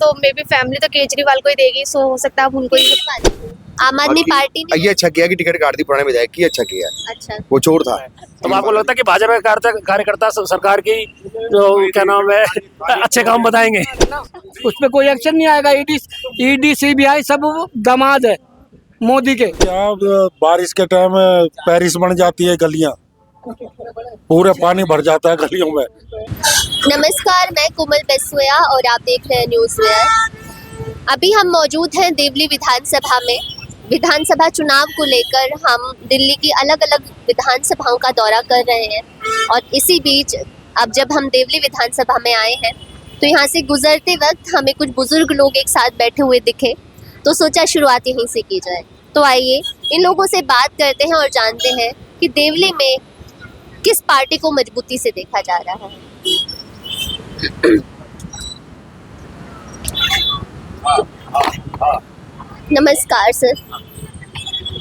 तो may be family तो केजरीवाल को ही देगी, सो हो सकता है आप उनको ही। आम आदमी पार्टी ने ये अच्छा किया कि टिकट काट दी पुराने विधायक की, अच्छा किया। अच्छा वो चोर था। तो आपको लगता है कि भाजपा के कार्यकर्ता सरकार की जो क्या नाम है अच्छे काम बताएंगे? उस पर कोई एक्शन नहीं आएगा। ईडी सीबीआई सब दामाद है मोदी के। यहाँ बारिश के टाइम पेरिस बन जाती है गलियां, पूरे पानी भर जाता है गलियों में। नमस्कार, मैं कोमल बेसुया और आप देख रहे हैं न्यूज़ वेयर। अभी हम मौजूद हैं देवली विधानसभा में। विधानसभा चुनाव को लेकर हम दिल्ली की अलग अलग विधानसभाओं का दौरा कर रहे हैं और इसी बीच अब जब हम देवली विधानसभा में आए हैं तो यहाँ से गुजरते वक्त हमें कुछ बुजुर्ग लोग एक साथ बैठे हुए दिखे, तो सोचा शुरुआत यहीं से की जाए। तो आइए इन लोगों से बात करते हैं और जानते हैं कि देवली में किस पार्टी को मजबूती से देखा जा रहा है। नमस्कार सर,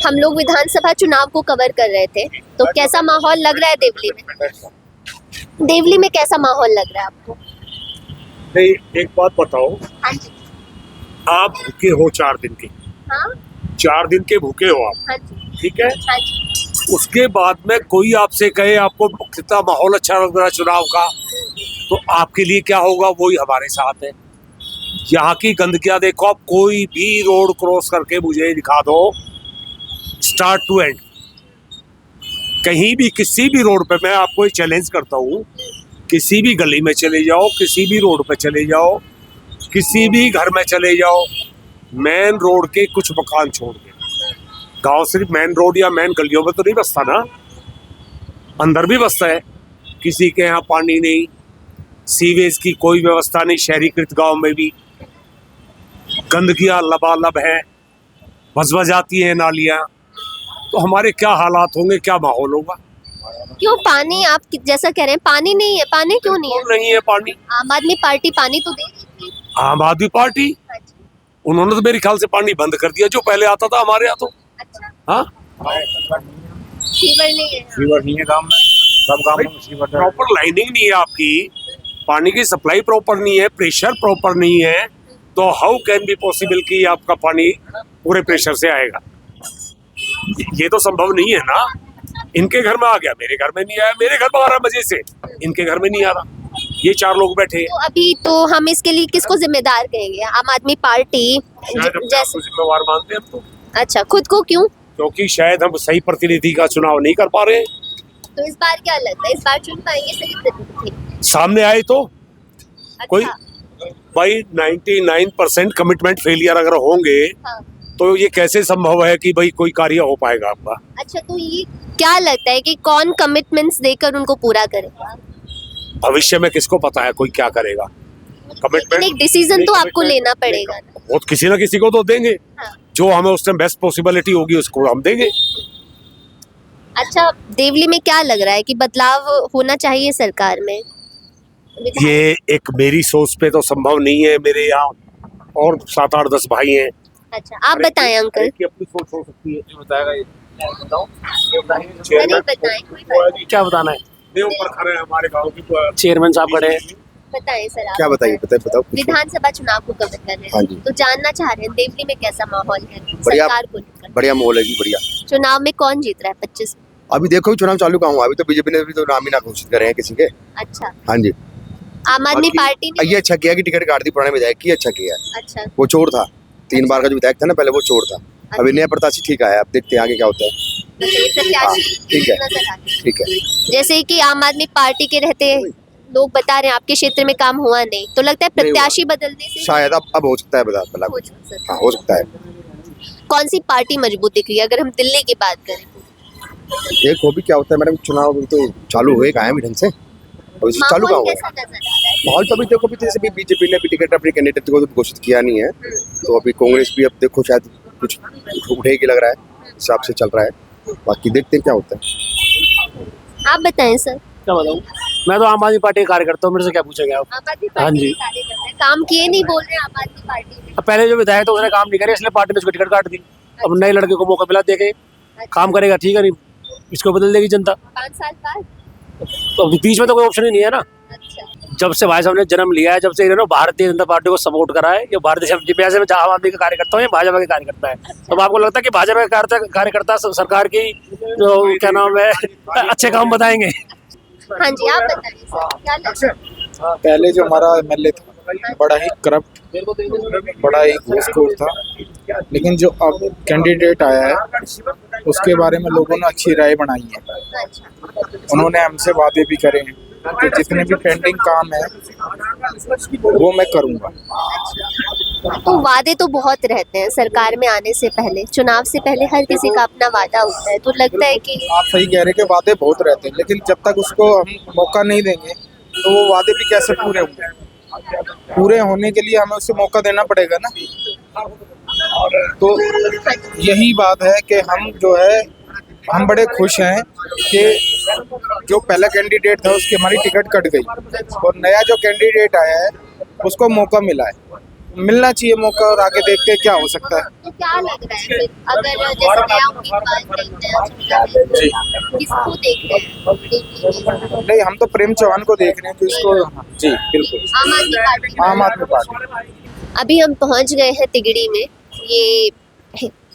हम लोग विधानसभा चुनाव को कवर कर रहे थे, तो कैसा माहौल लग रहा है देवली में? देवली में कैसा माहौल लग रहा है आपको? नहीं, एक बात बताओ, हाँ जी। आप भूखे हो 4 दिन के, हाँ 4 दिन के भूखे हो आप, हाँ जी। ठीक है? हाँ जी। उसके बाद में कोई आपसे कहे आपको कितना माहौल अच्छा लग रहा है चुनाव का, तो आपके लिए क्या होगा वही हमारे साथ है। यहाँ की गंदगियाँ देखो आप, कोई भी रोड क्रॉस करके मुझे दिखा दो स्टार्ट टू एंड, कहीं भी किसी भी रोड पे, मैं आपको एक चैलेंज करता हूँ, किसी भी गली में चले जाओ, किसी भी रोड पे चले जाओ, किसी भी घर में चले जाओ, मेन रोड के कुछ मकान छोड़ के, गांव सिर्फ मेन रोड या मेन गलियों में तो नहीं बसता ना, अंदर भी बसता है। किसी के यहाँ पानी नहीं, सीवेज की कोई व्यवस्था नहीं, शहरीकृत गांव में भी गंदगियाँ लबालब है, बज जाती है नालियाँ, तो हमारे क्या हालात होंगे, क्या माहौल होगा? क्यों पानी, आप जैसा कह रहे हैं पानी नहीं है, पानी क्यों नहीं है? नहीं है पानी। आम आदमी पार्टी पानी तो दे रही थी। आम आदमी पार्टी, हाँ जी। उन्होंने तो मेरे ख्याल से पानी बंद कर दिया, जो पहले आता था हमारे यहाँ तो। अच्छा, हाँ, फीवर नहीं है। फीवर नहीं है गांव में, सब गांव में फीवर है। प्रॉपर लाइनिंग नहीं है आपकी, पानी की सप्लाई प्रॉपर नहीं है, प्रेशर प्रॉपर नहीं है, तो हाउ कैन बी पॉसिबल कि आपका पानी पूरे प्रेशर से आएगा? ये तो संभव नहीं है ना। इनके घर में आ गया, मेरे घर में नहीं आया, मेरे घर में 12 बजे से इनके घर में नहीं आ रहा, ये 4 लोग बैठे हैं। तो अभी तो हम इसके लिए किसको जिम्मेदार कहेंगे? आम आदमी पार्टी शायद अपने आप जैसे। को जिम्मेवार मानते हैं हम तो, अच्छा, खुद को क्यों? क्योंकि शायद हम सही प्रतिनिधि का चुनाव नहीं कर पा रहे हैं। तो इस बार क्या लगता है, इस बार चुन पाएंगे सही प्रतिनिधि? सामने आए तो कोई अच्छा, भाई 99% कमिटमेंट फेलियर अगर होंगे हाँ। तो ये कैसे संभव है कि भाई कोई कार्य हो पाएगा आपका? अच्छा, तो ये क्या लगता है कि कौन कमिटमेंट्स देकर उनको पूरा करेगा? भविष्य में किसको पता है कोई क्या करेगा? लेकिन एक डिसीजन तो आपको लेना पड़ेगा ना। वो किसी ना किसी को तो देंगे, हाँ। जो जो हमें उस टाइम बेस्ट पॉसिबिलिटी होगी उसको हम देंगे। अच्छा, देवली में क्या लग रहा है कि बदलाव होना चाहिए सरकार में? ये एक मेरी सोच पे तो संभव नहीं है, मेरे यहाँ और 7, 8, 10 भाई हैं। अच्छा, आप बताएं अंकल। की अपनी सोच हो सकती है, बताएगा ये। नहीं बताएं, कोई बात नहीं। क्या बताना है? ये ऊपर खड़े हैं हमारे गांव की चेयरमैन साहब खड़े हैं। बताएं सर आप। क्या बताइए, बताओ। विधानसभा चुनाव को कवर कर रहे हाँ हैं, जी। तो जानना चाह रहे हैं देवली में कैसा माहौल है बढ़िया। सरकार को लेकर? बढ़िया माहौल है जी, बढ़िया। चुनाव में कौन जीत रहा है 25 में? अभी देखो चुनाव चालू कहाँ हुआ, अभी तो बीजेपी ने भी तो नाम ही ना घोषित करे हैं किसी के। अच्छा, हाँ जी। आम आदमी पार्टी ने। ये अच्छा किया कि टिकट काट दी पुराने विधायक की, अच्छा किया। अच्छा, वो चोर था, 3 बार का जो विधायक था ना पहले, वो चोर था। अभी नया प्रत्याशी ठीक आया, अब देखते हैं आगे क्या होता है। तो ये प्रत्याशी ठीक है। नजर आते हैं। ठीक है। जैसे कि आम आदमी पार्टी के रहते लोग बता रहे हैं आपके क्षेत्र में काम हुआ नहीं, तो लगता है प्रत्याशी बदलने से शायद अब हो सकता है बदलाव। हो सकता है। हाँ, हो सकता है। कौन सी पार्टी मजबूत दिख रही है अगर हम दिल्ली की बात करें? देखो भी क्या होता है मैडम, चुनाव अभी तो चालू हुए कहाँ है अभी ढंग से, अभी से चालू कहाँ माहौल हुआ है? कैसा नजर आ रहा है? माहौल तो अभी देखो भी जैसे भी बीजेपी ने भी टिकट अपने कैंडिडेट को तो घोषित किया नहीं है, तो अभी कांग्रेस भी अब देखो शायद कुछ उठेगी लग रहा है, हिसाब से चल रहा है। बाकी देखते हैं क्या होता है। आप बताएं सर। क्या बताऊँ, मैं तो आम आदमी पार्टी का कार्यकर्ता हूँ, मेरे से क्या पूछेंगे आप? आम आदमी हाँ पार्टी जी। के कार्यकर्ता हैं, काम किए नहीं बोल रहे हैं आम आदमी पार्टी में। अब पहले जो विधायक था उसने काम नहीं करे, इसलिए पार्टी ने उसको टिकट काट दी। अब नए लड़के को मौका मिला, देखे काम करेगा ठीक है, नहीं इसको बदल देगी जनता। 5 साल बाद। तो बीच में तो कोई ऑप्शन ही नहीं है ना। अच्छा, जब से भाई साहब ने जन्म लिया है, जब से इन्होंने भारतीय जनता पार्टी को सपोर्ट करा है, ये भारतीय वैसे में आम आदमी का कार्यकर्ता हूँ, ये भाजपा के कार्यकर्ता है। तो आपको लगता है कि भाजपा के कार्यकर्ता सरकार की जो क्या नाम है अच्छे काम बताएंगे? हाँ जी, आप बताइए सर, क्या लगता है? पहले जो हमारा एमएलए था बड़ा ही करप्ट, बड़ा ही घूसखोर था, लेकिन जो अब कैंडिडेट आया है उसके बारे में लोगों ने अच्छी राय बनाई है। उन्होंने हमसे वादे भी करे हैं कि जितने भी पेंडिंग काम है वो मैं करूँगा। तो वादे तो बहुत रहते हैं सरकार में आने से पहले, चुनाव से पहले हर किसी का अपना वादा होता है, तो लगता है कि आप सही कह रहे हैं कि वादे बहुत रहते हैं, लेकिन जब तक उसको हम मौका नहीं देंगे तो वो वादे भी कैसे पूरे होंगे? पूरे होने के लिए हमें उसे मौका देना पड़ेगा ना। तो यही बात है कि हम जो है हम बड़े खुश हैं कि जो पहला कैंडिडेट था उसकी हमारी टिकट कट गई और नया जो कैंडिडेट आया है उसको मौका मिला है। मिलना चाहिए मौका, और आगे देखते हैं क्या हो सकता है। तो क्या लग रहा है फिर, अगर जैसे नया उम्मीदवार देखते हैं जी किसको देख रहे हैं? नहीं, हम तो प्रेम चौहान को देख रहे हैं, तो इसको जी बिल्कुल आम आदमी पार्टी। आम आदमी पार्टी। अभी हम पहुंच गए हैं तिगड़ी में। ये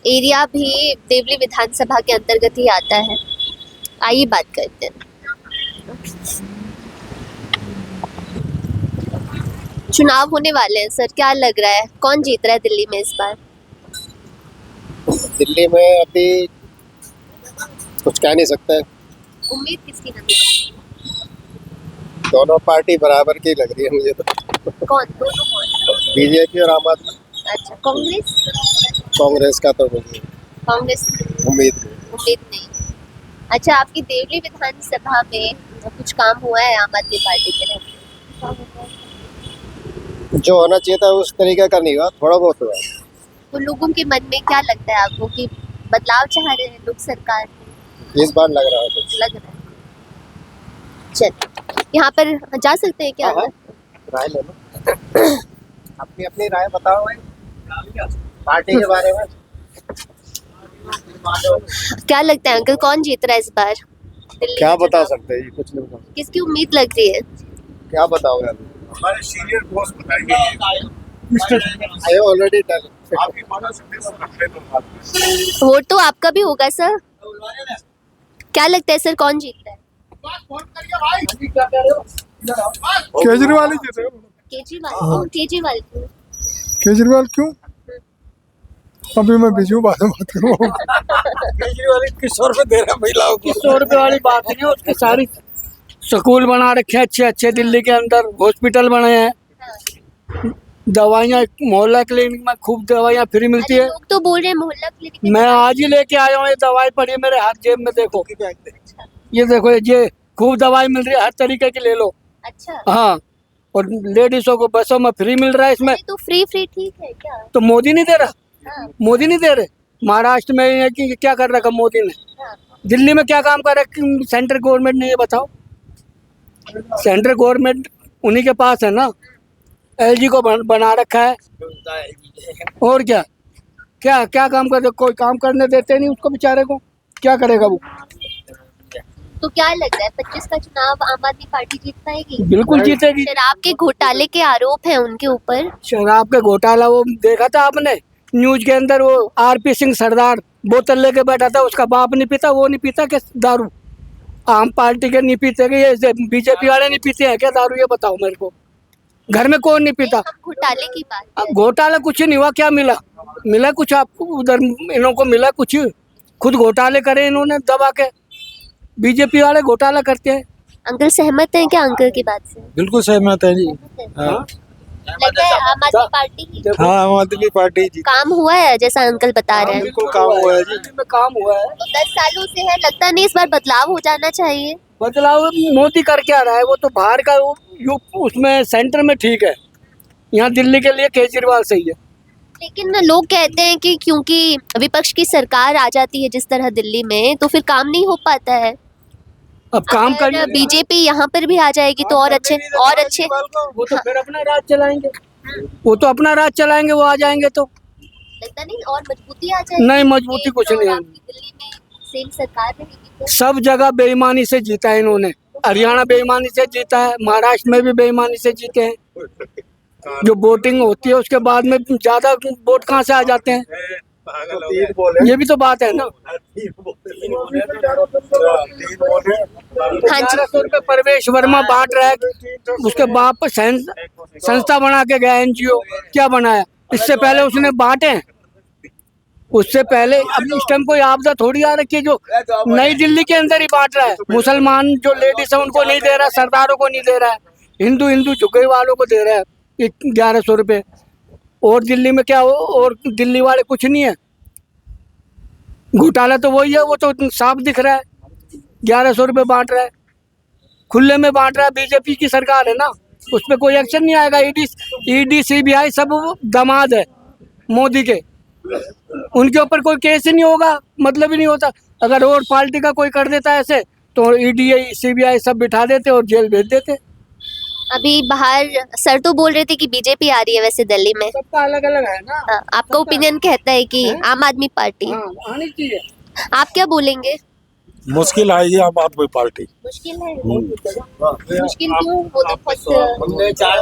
एरिया भी देवली विधानसभा के अंतर्गत ही आता है। आइए बात करते हैं। चुनाव होने वाले हैं सर, क्या लग रहा है कौन जीत रहा है दिल्ली में इस बार? दिल्ली में अभी कुछ कह नहीं सकते, उम्मीद किसकी लग रही दोनों पार्टी बराबर की लग रही है मुझे तो। है? कौन दोनों कौन? बीजेपी और आम आदमी। अच्छा, कांग्रेस? कांग्रेस का तो मुझे कांग्रेस उम्मीद नहीं। अच्छा, आपकी देवली विधानसभा में कुछ काम हुआ है आम आदमी पार्टी के रहते? जो होना चाहिए था उस तरीके का नहीं हुआ, थोड़ा बहुत हुआ। तो लोगों के मन में क्या लगता है आपको कि बदलाव चाह रहे हैं लोग सरकार? इस बार लग रहा है कुछ। लग रहा है। चल, यहाँ पर जा सकते हैं क्या? हाँ, राय ले लो, अपनी अपनी राय बताओ पार्टी के बारे में। क्या लगता है अंकल, कौन जीत रहा है इस बार दिल्ली क्या में बता चुनाव? सकते हैं, कुछ नहीं बता। किसकी उम्मीद लग रही है? क्या बताओ यार, हमारे सीनियर बॉस बताएंगे। I already done. वोट तो आपका भी होगा सर। क्या लगता है सर, कौन जीतता है? केजरीवाल ही जीते। केजरीवाल क्यों? केजरीवाल क्यों? अभी मैं बिजू बात करूँ। केजरीवाल किशोर पे दे रहा महिलाओं को। 100 रुपए वाली बात नहीं है, उसकी सारी स्कूल बना रखे हैं अच्छे अच्छे, दिल्ली के अंदर हॉस्पिटल बने हैं, दवाइयाँ मोहल्ला क्लिनिक में खूब दवाइयाँ फ्री मिलती है। लोग तो बोल रहे हैं मोहल्ला क्लिनिक में मैं आज ही लेके आया हूँ, ये दवाई पड़ी है मेरे हाथ जेब में, देखो ये देखो, ये खूब दवाई मिल रही है, हर तरीके की ले लो। अच्छा, हाँ, और लेडीजों को बसों में फ्री मिल रहा है इसमें। तो फ्री ठीक है क्या? तो मोदी नहीं दे रहा? हाँ, मोदी नहीं दे रहे? महाराष्ट्र में ये कि क्या कर रखा मोदी ने? हाँ। दिल्ली में क्या काम कर रहा है सेंट्रल गवर्नमेंट ने, ये बताओ। सेंट्रल गवर्नमेंट उन्हीं के पास है ना, एलजी को बना रखा है। और क्या क्या क्या काम कर, कोई काम करने देते नहीं उसको, बेचारे को क्या करेगा वो? तो क्या लग रहा है 25 का चुनाव आम आदमी पार्टी जीत पाएगी? बिल्कुल जीतेगी। शराब के घोटाले के आरोप हैं उनके ऊपर। शराब के घोटाला वो देखा था आपने न्यूज के अंदर? वो आरपी सिंह सरदार बोतल लेके बैठा था, उसका बाप नहीं पीता, वो नहीं पीता क्या दारू? आम पार्टी के नहीं पीते क्या? ये बीजेपी वाले नहीं पीते हैं क्या दारू? ये बताओ मेरे को, घर में कौन नहीं पीता? घोटाले की बात है। अब घोटाला कुछ नहीं हुआ, क्या मिला? मिला कुछ आपको उधर? इन्हों को मिला कुछ? खुद घोटाले करे इन्होंने दबा के। बीजेपी वाले घोटाला करते हैं। अंकल सहमत हैं क्या अंकल की बात से? बिल्कुल सहमत है जी। हाँ? लगता है आम आदमी पार्टी ही देखो, हाँ, आम आदमी पार्टी जी। काम हुआ है जैसा अंकल बता रहे हैं? बिल्कुल काम हुआ है जी। दिल्ली में काम हुआ है। तो 10 सालों से है, लगता नहीं इस बार बदलाव हो जाना चाहिए? बदलाव मोदी कर क्या रहा है? वो तो बाहर का, वो उसमें सेंटर में ठीक है, यहाँ दिल्ली के लिए केजरीवाल सही है। लेकिन लोग कहते हैं कि क्योंकि विपक्ष की सरकार आ जाती है जिस तरह दिल्ली में, तो फिर काम नहीं हो पाता है। अब काम करने बीजेपी यहाँ पर भी आ जाएगी तो और अच्छे वो तो फिर अपना राज चलाएंगे, वो तो अपना राज चलाएंगे, वो आ जाएंगे तो लगता नहीं और मजबूती आ जाएगी? नहीं, मजबूती कुछ नहीं है। दिल्ली में सेम सरकार रहेगी तो? सब जगह बेईमानी से जीता है इन्होंने, हरियाणा बेईमानी से जीता है, महाराष्ट्र में भी बेईमानी से जीते हैं। जो वोटिंग होती है उसके बाद में ज्यादा वोट कहाँ से आ जाते हैं, ये भी तो बात है ना। हाँ जी 1100 रुपए प्रवेश वर्मा बांट रहा है, उसके बाप संस्था बना के गया एनजीओ, क्या बनाया? इससे पहले उसने बांटे हैं, उससे पहले अब इस टाइम कोई आपदा थोड़ी आ रखी है जो नई दिल्ली के अंदर ही बांट रहा है। मुसलमान जो लेडीज है उनको नहीं दे रहा है, सरदारों को नहीं दे रहा है, हिंदू झुके वालों को दे रहा है 1100 रुपए। और दिल्ली में क्या हो, और दिल्ली वाले कुछ नहीं है, घोटाला तो वही है, वो तो साफ दिख रहा है। 1100 रुपए बांट रहा है, खुले में बांट रहा है। बीजेपी की सरकार है ना, उस पर कोई एक्शन नहीं आएगा। ईडी सीबीआई सब दामाद है मोदी के, उनके ऊपर कोई केस ही नहीं होगा, मतलब ही नहीं होता। अगर और पार्टी का कोई कर देता ऐसे तो ईडी सीबीआई सब बिठा देते और जेल भेज देते। अभी बाहर सर तो बोल रहे थे कि बीजेपी आ रही है वैसे दिल्ली में, सबका अलग अलग है ना। आपका ओपिनियन कहता है कि आम आदमी पार्टी, हाँ, आनी चाहिए। आप क्या बोलेंगे? मुश्किल आएगी आम आदमी पार्टी। मुश्किल है, मुश्किल क्यों? वो तो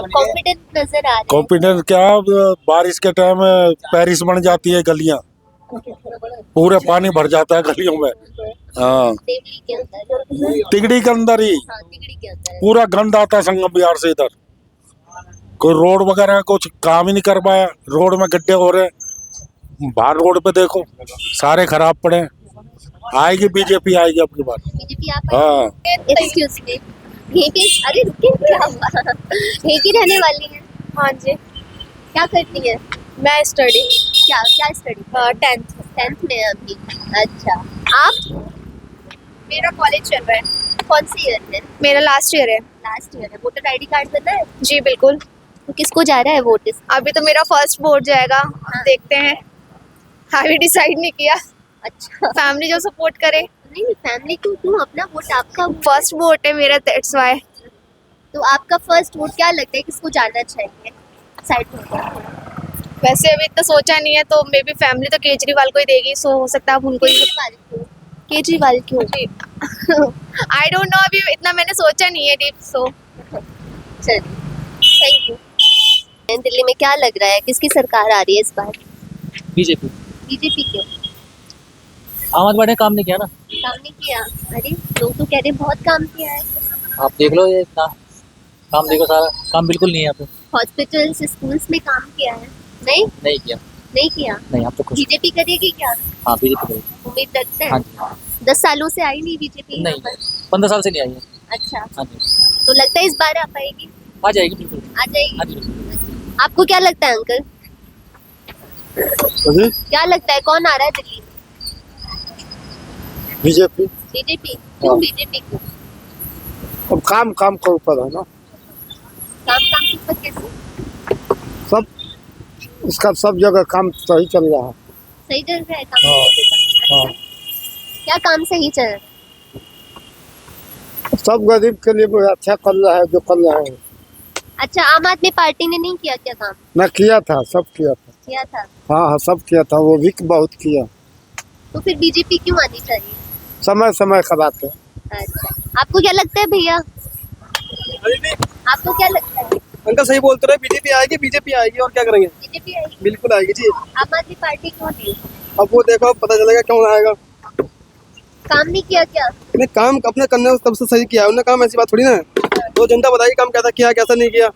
कॉन्फिडेंट नजर आ रहे हैं। कॉन्फिडेंस क्या, बारिश के टाइम पेरिस बन जाती है गलियां, पूरे पानी भर जाता है गलियों में। हाँ दिल्ली के अंदर, तिगड़ी के अंदर ही हाँ तिगड़ी के अंदर पूरा गंद आता है संगम बिहार से इधर। कोई रोड वगैरह कुछ काम ही नहीं कर पाया, रोड में गड्ढे हो रहे हैं, बाहर रोड पे देखो सारे खराब पड़े हैं। आएगी बीजेपी, आएगी अब की बार। बीजेपी आप हाँ एक्सक्यूज मी, यहीं पे, अरे रुकिए, क्या हुआ? यहीं की रहने वाली हैं? हाँ जी, क्या करती है? मैं स्टडी क्या क्या स्टडी? 10th में अभी। अच्छा, आप? मेरा कॉलेज चल रहा है। कौन सी ईयर में? मेरा लास्ट ईयर है। लास्ट ईयर है। वोटर आईडी कार्ड बनना है? जी बिल्कुल। तो किसको जा रहा है वोट? अभी तो मेरा फर्स्ट वोट जाएगा, देखते हैं, अभी डिसाइड नहीं किया। अच्छा, फैमिली जो सपोर्ट करे। नहीं फैमिली को क्यों, अपना वोट आपका। फर्स्ट वोट है मेरा, दैट्स व्हाई। तो आपका फर्स्ट वोट क्या लगता है किसको जाना चाहिए? साइड में वैसे अभी इतना सोचा नहीं है, तो मे बी फैमिली तो केजरीवाल को ही देगी, सो हो सकता है अब उनको ही। केजरीवाल क्यों? आई डोंट नो, अभी इतना मैंने सोचा नहीं है डीप, सो चलिए, थैंक यू। दिल्ली में क्या लग रहा है, किसकी सरकार आ रही है इस बार? बीजेपी। बीजेपी क्यों? आम आदमी पार्टी ने काम नहीं किया ना। काम नहीं किया? अरे लोग तो कह रहे हैं बहुत काम किया है। आप देख लो, ये इतना काम देखो, सारा काम बिल्कुल नहीं है यहाँ पे। हॉस्पिटल्स स्कूल्स में काम किया है? नहीं नहीं किया। नहीं किया। नहीं, आप तो खुश। बीजेपी करेगी क्या? हाँ बीजेपी करेगी। उम्मीद रखते हाँ हैं। जी। 10 सालों से आई नहीं बीजेपी? नहीं, 15 साल से नहीं आई है। अच्छा, हाँ जी, तो लगता है इस बार आ पाएगी? आ जाएगी बिल्कुल। आ जाएगी। हाँ जी बिल्कुल। आपको क्या लगता है अंकल, क्या लगता है कौन आ रहा है दिल्ली में? बीजेपी। बीजेपी क्यों? बीजेपी क्यों? अब काम के ऊपर है ना, काम के ऊपर कैसे? सब इसका सब जगह काम सही चल रहा है। सही चल रहा है काम? हाँ। अच्छा, क्या काम सही चल रहा है? सब गरीब के लिए अच्छा कर रहा है जो कर रहा है। अच्छा, आम आदमी पार्टी ने नहीं किया क्या काम? मैं किया था, सब किया था। किया था। हाँ सब किया था, वो भी बहुत किया। तो फिर बीजेपी क्यों आनी चाहिए? समय समय का बात है। अच्छा, आपको क्या लगता है भैया, आपको क्या लगता है? अंकल सही बोलते रहे, बीजेपी आएगी और क्या करेंगे? बीजेपी आएगी? बिल्कुल आएगी जी। आम आदमी पार्टी क्यों नहीं? अब वो देखो, पता चलेगा क्यों आएगा। काम नहीं किया क्या? नहीं, काम अपने करने तब से सही किया है उन्होंने काम, ऐसी बात थोड़ी ना है। तो जनता बताएगी काम कैसा किया कैसा नहीं किया।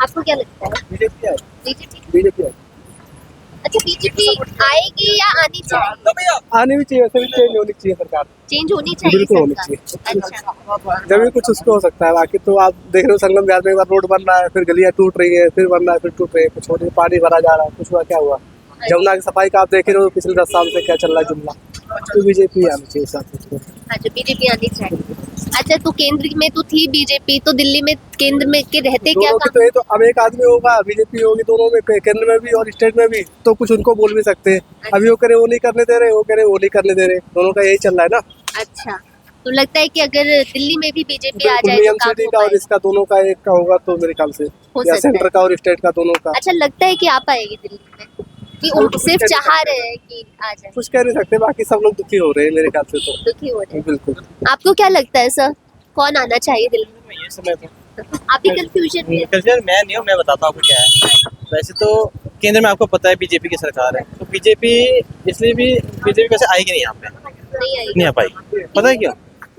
आपको क्या लगता है? बीजेपी आएगी। बीजेपी अच्छा, बीजेपी आएगी या आनी चाहिए? आनी भी चाहिए, वैसे भी चेंज होनी चाहिए सरकार। चेंज होनी चाहिए बिल्कुल होनी सरकार। अच्छा, जब भी कुछ उसको हो सकता है, बाकी तो आप देख रहे हो संगम बिहार में एक बार रोड बन रहा है, फिर गलियां टूट रही है, फिर बन रहा है, फिर टूट रही है, कुछ होने पानी भरा जा रहा है, कुछ हुआ क्या हुआ। जमुना की सफाई का आप देख रहे हो पिछले 10 साल से क्या चल रहा है जुमला। तो बीजेपी आनी चाहिए साथ। अच्छा बीजेपी आनी चाहिए। अच्छा, तो केंद्र में तो थी बीजेपी, तो दिल्ली में केंद्र में के रहते क्या काम? तो ये तो अब एक आदमी होगा, बीजेपी होगी दोनों में, केंद्र में भी और स्टेट में भी, तो कुछ उनको बोल भी सकते हैं। अभी वो करे वो नहीं करने दे रहे, वो करे वो नहीं करने दे रहे, दोनों का यही चल रहा है ना। अच्छा, तो लगता है कि अगर दिल्ली में भी बीजेपी आ जाए तो काम सिटी हो का और पाएगा? इसका दोनों का एक का होगा तो मेरे ख्याल से, हो या सकता सेंटर है। का और स्टेट का दोनों का। अच्छा, लगता है कि आप आएगी दिल्ली में? कि सिर्फ चाह रहे हैं कि आ जाए? कुछ कह नहीं सकते, बाकी सब लोग दुखी हो रहे हैं मेरे ख्याल से तो। दुखी हो रहे हैं। बिल्कुल। आपको क्या लगता है सर, कौन आना चाहिए दिल्ली में? ये समय तो आप भी कंफ्यूजन में? कंफ्यूजन मैं नहीं हूँ, मैं बताता हूँ आपको क्या है। वैसे तो केंद्र में आपको पता है बीजेपी की सरकार है, तो बीजेपी इसलिए भी बीजेपी वैसे आएगी नहीं यहाँ पे, नहीं आएगी। नहीं आ पाई। पता है क्यों?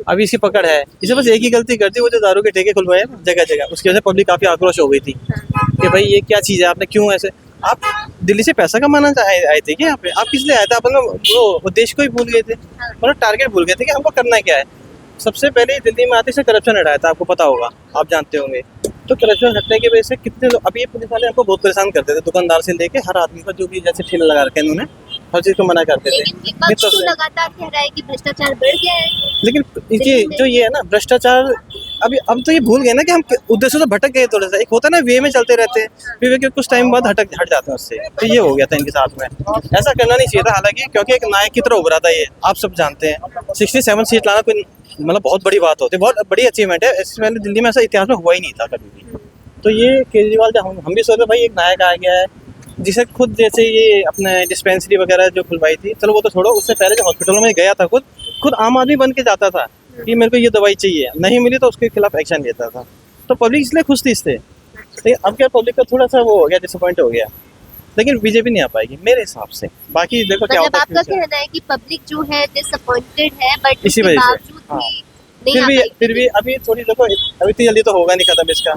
अभी इसकी पकड़ है, इसे बस एक ही गलती करती, वो जो दारू के ठेके खुलवाए ना जगह जगह, उसकी वजह से पब्लिक काफी आक्रोश हो गई थी कि भाई ये क्या चीज़ है, आपने क्यों ऐसे, आप दिल्ली से पैसा कमाना आए थे क्या यहाँ पे? आप किस लिए आए थे? आप वो उद्देश्य को ही भूल गए थे, मतलब टारगेट भूल गए थे कि हमको करना क्या है। सबसे पहले दिल्ली में आते से करप्शन हटाया था, आपको पता होगा, आप जानते होंगे। तो करप्शन हटने की वजह से कितने लोग, अभी ये पुलिस वाले हमको बहुत परेशान करते थे, दुकानदार से लेके हर आदमी को, जो भी जैसे ठेला लगा रखे इन्होंने, हर चीज़ को मना करते थे। लेकिन विपक्ष तो लगातार कह रहा है कि भ्रष्टाचार बढ़ गया है। लेकिन ये जो ये है ना भ्रष्टाचार, अभी अब तो ये भूल गए ना कि हम उद्देश्य से भटक गए थोड़ा सा। एक होता है ना वे में चलते रहते हैं, फिर वे के कुछ टाइम बाद हट जाते हैं उससे। तो ये हो गया था इनके साथ में, ऐसा करना नहीं चाहिए था। हालांकि क्योंकि एक नायक की तरह उभरा था ये, आप सब जानते हैं। 67 सीट लाना कोई मतलब बहुत बड़ी बात होती है, बहुत बड़ी अचीवमेंट है। इससे पहले दिल्ली में ऐसा इतिहास में हुआ ही नहीं था कभी भी। तो ये केजरीवाल जब हम भी सोचते भाई एक नायक आ गया है, जिसे खुद जैसे ये अपने डिस्पेंसरी वगैरह जो खुलवाई थी, चलो वो तो छोड़ो, उससे पहले जो हॉस्पिटलों में गया था खुद आम आदमी बन के जाता था कि मेरे को ये दवाई चाहिए, नहीं मिली तो उसके खिलाफ एक्शन लेता था। तो पब्लिक इसलिए खुश थी इससे। लेकिन अब क्या पब्लिक का थोड़ा सा वो हो गया, डिसअपॉइंट हो गया। लेकिन बीजेपी नहीं आ पाएगी मेरे हिसाब से। बाकी देखो क्या मतलब होता आपका है। कहना है कि पब्लिक जो है डिसअपॉइंटेड है, बट इसी इसके वजह से, बावजूद हाँ। भी नहीं आ पाएगी। फिर भी अभी थोड़ी देखो, अभी इतनी जल्दी तो होगा नहीं खत्म इसका,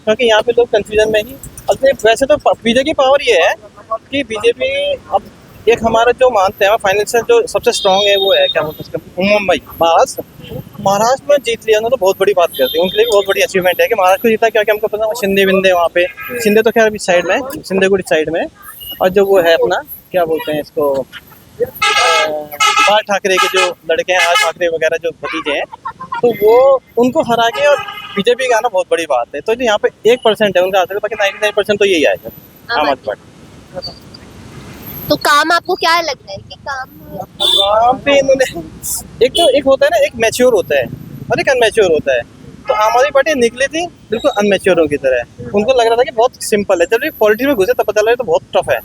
क्योंकि यहाँ पे लोग कंफ्यूजन में ही। अब वैसे तो बीजेपी की पावर ये है कि बीजेपी अब एक हमारा जो मानते हैं फाइनेंशियल जो सबसे स्ट्रांग है वो है, क्या बोलते हैं उसका, मुंबई, महाराष्ट्र में जीत लिया ना, तो बहुत बड़ी बात करते हैं। उनके लिए भी बहुत बड़ी अचीवमेंट है कि महाराष्ट्र को जीता। क्योंकि हमको पता है शिंदे विंदे वहाँ पे, शिंदे तो खैर अभी साइड में, शिंदेगुड़ी साइड में, और जो वो है अपना क्या बोलते हैं इसको, बाल ठाकरे के जो लड़के हैं, आज ठाकरे वगैरह जो भतीजे हैं, तो वो उनको हरा के और बीजेपी का आना बहुत बड़ी बात है। तो जो यहाँ पे 1% है उनका आता है, बाकी 99% तो यही आएगा आम आदमी पार्टी। तो काम आपको क्या लग रहा है कि काम पे इन्होंने एक होता है ना, एक मैच्योर होता है और एक अनमैच्योर होता है। तो आम आदमी पार्टी निकली थी बिल्कुल अनमैच्योरों की तरह। उनको लग रहा था कि बहुत सिंपल है, जब पॉलिटिक्स में घुसे तब पता लगा तो बहुत टफ है।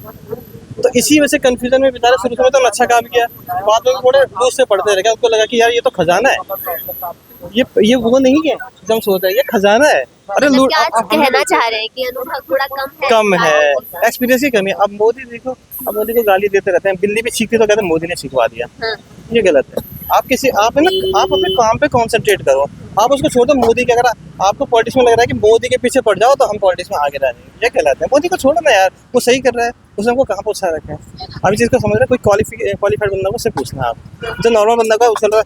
तो इसी वजह से कंफ्यूजन में बेचारे शुरू में तो अच्छा काम किया, बाद में थोड़े दूर से पढ़ते रह गए। उनको लगा कि यार ये तो खजाना है, ये वो नहीं है जब सोच रहे हैं ये खजाना है। अरे मतलब क्या कहना चाह रहे हैं कि अनुभव थोड़ा कम है, एक्सपीरियंस की कमी है। अब मोदी देखो, अब मोदी को गाली देते रहते हैं, बिल्ली भी सीखती तो कहते हैं मोदी ने सिखवा दिया। हाँ। ये गलत है। आप है ना, आप अपने काम पे कंसंट्रेट करो, आप उसको छोड़ दो। मोदी के अगर आपको पॉलिटिक्स में लग रहा है कि मोदी के पीछे पड़ जाओ तो हम पॉलिटिक्स में आगे रह जाएंगे, ये गलत है। मोदी को छोड़ो ना यार, वो सही कर रहा है, उसने हमको कहाँ पहुँचा रखा है। अभी चीज़ को समझ रहे, कोई क्वालिफाइड बंदा को उससे पूछना आप, जो नॉर्मल बंदा का उसको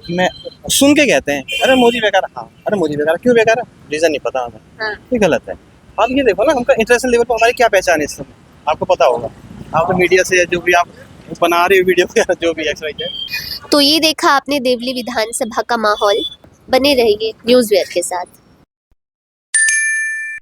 मैं सुन के कहते हैं अरे मोदी बेकार, हाँ अरे मोदी बेकार, क्यों बेकार है, रीजन नहीं पता हमें। हाँ। ये गलत है। आप ये देखो ना, हमका इंटरनेशनल लेवल पर हमारी क्या पहचान है इस समय, आपको पता होगा। आप तो मीडिया से जो भी आप बना रहे हो वीडियो वगैरह जो भी एक्सरसाइज है। तो ये देखा आपने देवली विधानसभा का माहौल। बने रहिए न्यूज़ वेयर के साथ।